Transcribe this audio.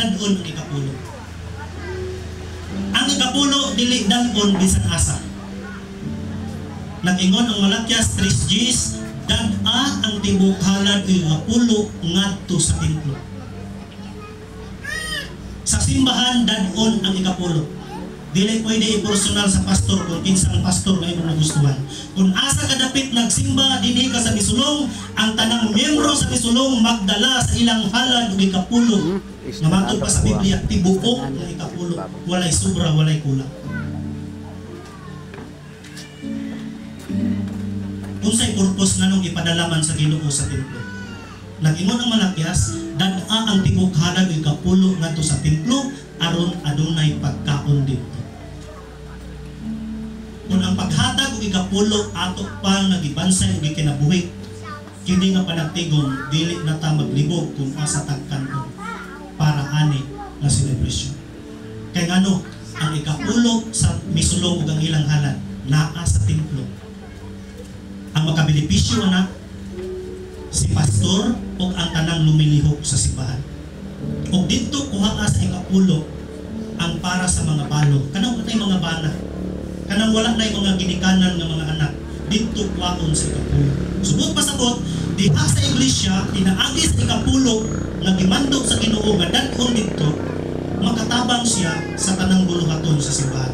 dadon ang ikapulo. Ang ikapulo dili dadon bisan asa. Nag-ingon ang Malakias 3:10, dad-a ang tibok halad ikapulo ngadto sa templo. Sa simbahan dadon ang ikapulo. Dili pwede i-personal sa pastor kung kinsa ang pastor nga imong nagustuhan. Kung asa ka dapit nagsimba dinhi ka sa misulong, ang tanang miyembro sa misulong magdala sa ilang halad ug ikapulo. Nga matod pa sa Biblia, tibuok ng ikapulo, walay sobra, walay kulang. Unsay purpose nganong ipadala man sa Ginoo sa templo? Nag-ingon ang Malakias, dad-a ang tibok halad ug ikapulo ngadto sa templo aron adunay pagkaon dito. Kung ang paghatag ug ikapulo ato pa nagibansay ug kinabuhi, kini nga panagtigom dili na ta maglibog kung asa tagkanon para ani nga celebration. Kay ngano ang ikapulo sa misulong ug ang ilang halad naa sa templo. Ang makabenepisyo na si pastor ug ang tanang lumilihok sa simbahan. Ug dito kuha sa ikapulo ang para sa mga balo. Kanang watay mga bana. Kanang wala na mga ginikanan ng mga anak. Dito kuhaon sa ikapulo. Subot pasabot, diha sa iglesia, tinaagi sa ikapulo nga gimandog sa Ginoo nga dadon dito, makatabang siya sa tanang buluhaton sa simbahan.